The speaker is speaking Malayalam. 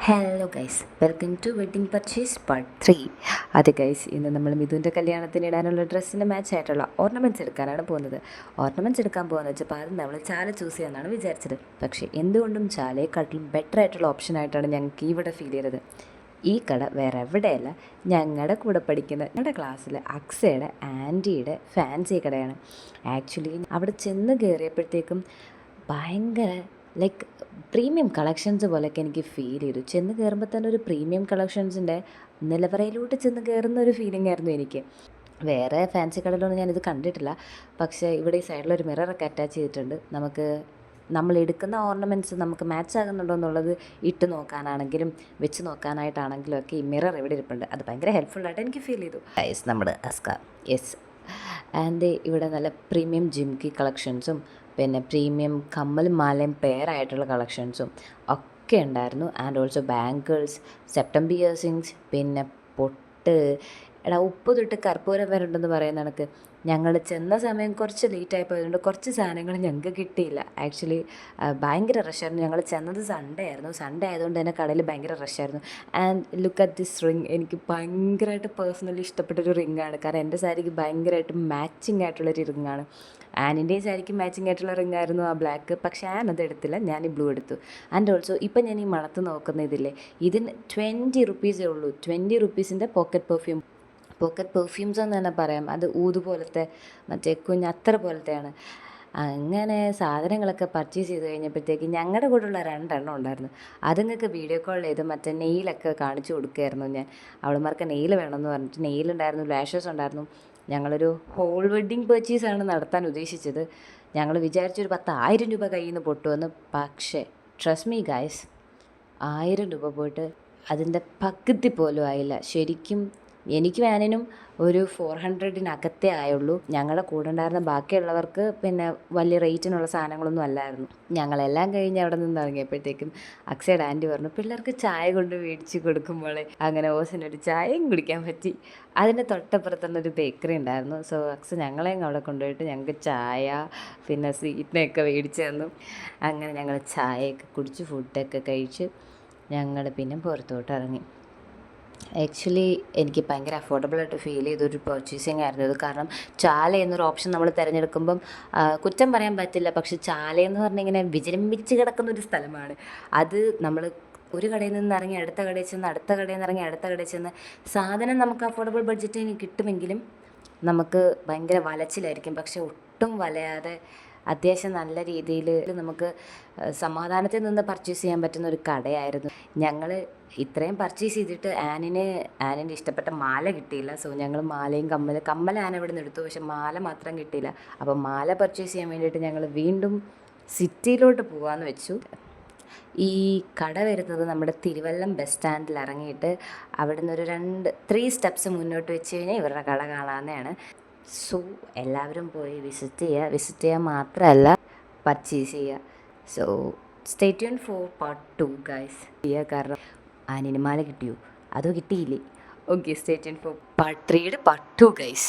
Hello guys, welcome to wedding purchase part 3. അതെ ഗൈസ്, ഇന്ന് നമ്മൾ മിഥുൻ്റെ കല്യാണത്തിന് ഇടാനുള്ള ഡ്രസ്സിൻ്റെ മാച്ച് ആയിട്ടുള്ള ഓർണമെൻറ്റ്സ് എടുക്കാനാണ് പോകുന്നത്. ഓർണമെൻറ്റ്സ് എടുക്കാൻ പോകുന്നത് വെച്ചപ്പോൾ ആദ്യം നമ്മൾ ചാല ചൂസ് ചെയ്യാമെന്നാണ് വിചാരിച്ചത്. പക്ഷേ എന്തുകൊണ്ടും ചാലയെക്കാട്ടിലും ബെറ്റർ ആയിട്ടുള്ള ഓപ്ഷനായിട്ടാണ് ഞങ്ങൾക്ക് ഇവിടെ ഫീൽ ചെയ്തത്. ഈ കട വേറെ എവിടെയല്ല, ഞങ്ങളുടെ കൂടെ പഠിക്കുന്ന ഞങ്ങളുടെ ക്ലാസ്സിൽ അക്സയുടെ ആൻറ്റിയുടെ ഫാൻസി കടയാണ്. ആക്ച്വലി അവിടെ ചെന്ന് കയറിയപ്പോഴത്തേക്കും ഭയങ്കര ലൈക്ക് പ്രീമിയം കളക്ഷൻസ് പോലെയൊക്കെ എനിക്ക് ഫീൽ ചെയ്തു. ചെന്ന് കയറുമ്പോൾ തന്നെ ഒരു പ്രീമിയം കളക്ഷൻസിൻ്റെ നിലവറയിലോട്ട് ചെന്ന് കയറുന്ന ഒരു ഫീലിംഗ് ആയിരുന്നു എനിക്ക്. വേറെ ഫാൻസി കടയിലൊന്നും ഞാനിത് കണ്ടിട്ടില്ല. പക്ഷേ ഇവിടെ ഈ സൈഡിലൊരു മിററൊക്കെ അറ്റാച്ച് ചെയ്തിട്ടുണ്ട്. നമുക്ക് നമ്മൾ എടുക്കുന്ന ഓർണമെൻറ്റ്സ് നമുക്ക് മാച്ച് ആകുന്നുണ്ടോ എന്നുള്ളത് ഇട്ട് നോക്കാനാണെങ്കിലും വെച്ച് നോക്കാനായിട്ടാണെങ്കിലും ഒക്കെ ഈ മിറർ ഇവിടെ ഇരിപ്പുണ്ട്. അത് ഭയങ്കര ഹെൽപ്ഫുള്ളായിട്ട് എനിക്ക് ഫീൽ ചെയ്തു. യെസ്, നമ്മുടെ അസ്ക. യെസ്, ആൻഡ് ഇവിടെ നല്ല പ്രീമിയം ജിംകി കളക്ഷൻസും പിന്നെ പ്രീമിയം കമ്മലും മാലയും പെയറായിട്ടുള്ള കളക്ഷൻസും ഒക്കെ ഉണ്ടായിരുന്നു. ആൻഡ് ഓൾസോ ബാങ്കിൾസ്, സെപ്റ്റം പിയേഴ്സിങ്സ്, പിന്നെ പൊട്ട്. എടാ, ഉപ്പ് തൊട്ട് കർപ്പൂരം വരെ ഉണ്ടെന്ന് പറയുന്ന കണക്ക് ഞങ്ങൾ ചെന്ന സമയം കുറച്ച് ലേറ്റായി പോയതുകൊണ്ട് കുറച്ച് സാധനങ്ങൾ ഞങ്ങൾക്ക് കിട്ടിയില്ല. ആക്ച്വലി ഭയങ്കര റഷായിരുന്നു. ഞങ്ങൾ ചെന്നത് സൺഡേ ആയിരുന്നു. സൺഡേ ആയതുകൊണ്ട് തന്നെ കടയിൽ ഭയങ്കര റഷായിരുന്നു. And look at this ring. എനിക്ക് ഭയങ്കരമായിട്ട് പേഴ്സണലി ഇഷ്ടപ്പെട്ടൊരു റിങ്ങാണ്. കാരണം എൻ്റെ സാരിക്ക് ഭയങ്കരമായിട്ട് മാച്ചിങ് ആയിട്ടുള്ളൊരു റിങ്ങാണ്. ആനിൻ്റെയും സാരിക്ക് മാച്ചിങ് ആയിട്ടുള്ള റിങ് ആയിരുന്നു ആ ബ്ലാക്ക്. പക്ഷേ ആൻ അത് എടുത്തില്ല, ഞാൻ ഈ ബ്ലൂ എടുത്തു. ആൻഡ് ഓൾസോ ഇപ്പം ഞാൻ ഈ മണത്ത് നോക്കുന്ന ഇതില്ലേ, ഇതിന് 20 റുപ്പീസേ ഉള്ളൂ. 20 റുപ്പീസിൻ്റെ പോക്കറ്റ് പെർഫ്യൂംസ് എന്ന് തന്നെ പറയാം. അത് ഊത് പോലത്തെ മറ്റേ കുഞ്ഞത്തറ പോലത്തെയാണ്. അങ്ങനെ സാധനങ്ങളൊക്കെ പർച്ചേസ് ചെയ്ത് കഴിഞ്ഞപ്പോഴത്തേക്ക് ഞങ്ങളുടെ കൂടെയുള്ള 2 എണ്ണം ഉണ്ടായിരുന്നു. അതുങ്ങൾക്ക് വീഡിയോ കോൾ ചെയ്ത് മറ്റേ നെയിലൊക്കെ കാണിച്ചു കൊടുക്കുമായിരുന്നു ഞാൻ. അവളുമാർക്ക് നെയിൽ വേണമെന്ന് പറഞ്ഞിട്ട് നെയിലുണ്ടായിരുന്നു, ലാഷസ് ഉണ്ടായിരുന്നു. ഞങ്ങളൊരു ഹോൾ വെഡ്ഡിങ് പർച്ചേസാണ് നടത്താൻ ഉദ്ദേശിച്ചത്. ഞങ്ങൾ വിചാരിച്ചൊരു 10,000 രൂപ കയ്യിൽ നിന്ന് പൊട്ടുമെന്ന്. പക്ഷേ ട്രസ്റ്റ് മീ ഗൈസ്, 1000 രൂപ പോയിട്ട് അതിൻ്റെ പകുതി പോലും ആയില്ല. ശരിക്കും എനിക്കും ആനിനും ഒരു 400-നകത്തേ ആയുള്ളൂ. ഞങ്ങളുടെ കൂടെ ഉണ്ടായിരുന്ന ബാക്കിയുള്ളവർക്ക് പിന്നെ വലിയ റേറ്റിനുള്ള സാധനങ്ങളൊന്നും അല്ലായിരുന്നു. ഞങ്ങളെല്ലാം കഴിഞ്ഞ് അവിടെ നിന്ന് ഇറങ്ങിയപ്പോഴത്തേക്കും അക്സയുടെ ആൻറ്റി പറഞ്ഞു, പിള്ളേർക്ക് ചായ കൊണ്ട് മേടിച്ച് കൊടുക്കുമ്പോഴേ അങ്ങനെ ഓസിനൊരു ചായയും കുടിക്കാൻ പറ്റി. അതിൻ്റെ തൊട്ടപ്പുറത്ത് തന്നെ ഒരു ബേക്കറി ഉണ്ടായിരുന്നു. സോ അക്സ ഞങ്ങളെയും അവിടെ കൊണ്ടുപോയിട്ട് ഞങ്ങൾക്ക് ചായ പിന്നെ സ്വീറ്റിനെയൊക്കെ മേടിച്ച് തന്നു. അങ്ങനെ ഞങ്ങൾ ചായയൊക്കെ കുടിച്ച് ഫുഡൊക്കെ കഴിച്ച് ഞങ്ങൾ പിന്നെ പുറത്തോട്ട് ഇറങ്ങി. ആക്ച്വലി എനിക്ക് ഭയങ്കര അഫോർഡബിളായിട്ട് ഫീൽ ചെയ്തൊരു പർച്ചേസിങ് ആയിരുന്നു ഇത്. കാരണം ചാല എന്നൊരു ഓപ്ഷൻ നമ്മൾ തിരഞ്ഞെടുക്കുമ്പം കുറ്റം പറയാൻ പറ്റില്ല. പക്ഷെ ചാലയെന്ന് പറഞ്ഞിങ്ങനെ വിജൃംഭിച്ച് കിടക്കുന്നൊരു സ്ഥലമാണ്. അത് നമ്മൾ ഒരു കടയിൽ നിന്ന് ഇറങ്ങി അടുത്ത കടയിൽ ചെന്ന്, അടുത്ത കടയിൽ നിന്ന് ഇറങ്ങി അടുത്ത കടയിൽ ചെന്ന് സാധനം നമുക്ക് അഫോർഡബിൾ ബഡ്ജറ്റിന് കിട്ടുമെങ്കിലും നമുക്ക് ഭയങ്കര വലച്ചിലായിരിക്കും. പക്ഷെ ഒട്ടും വലയാതെ അത്യാവശ്യം നല്ല രീതിയിൽ നമുക്ക് സമാധാനത്തിൽ നിന്ന് പർച്ചേസ് ചെയ്യാൻ പറ്റുന്ന ഒരു കടയായിരുന്നു. ഞങ്ങൾ ഇത്രയും പർച്ചേസ് ചെയ്തിട്ട് ആനിൻ്റെ ഇഷ്ടപ്പെട്ട മാല കിട്ടിയില്ല. സോ ഞങ്ങൾ മാലയും കമ്മൽ ആന ഇവിടെ നിന്ന് എടുത്തു. പക്ഷെ മാല മാത്രം കിട്ടിയില്ല. അപ്പോൾ മാല പർച്ചേസ് ചെയ്യാൻ വേണ്ടിയിട്ട് ഞങ്ങൾ വീണ്ടും സിറ്റിയിലോട്ട് പോകാമെന്ന് വെച്ചു. ഈ കട വരുന്നത് നമ്മുടെ തിരുവല്ലം ബസ് സ്റ്റാൻഡിൽ ഇറങ്ങിയിട്ട് അവിടെ നിന്നൊരു 3 സ്റ്റെപ്സ് മുന്നോട്ട് വെച്ച് കഴിഞ്ഞാൽ ഇവരുടെ കട കാണാവുന്നതാണ്. സോ എല്ലാവരും പോയി വിസിറ്റ് ചെയ്യുക മാത്രമല്ല പർച്ചേസ് ചെയ്യുക. So stay tune for part 2 guys. കാരണം ആനിന് മാല കിട്ടിയോ അതോ കിട്ടിയില്ലേ? Okay, stay tune for part 3യുടെ പാർട്ട് 2 ഗൈസ്.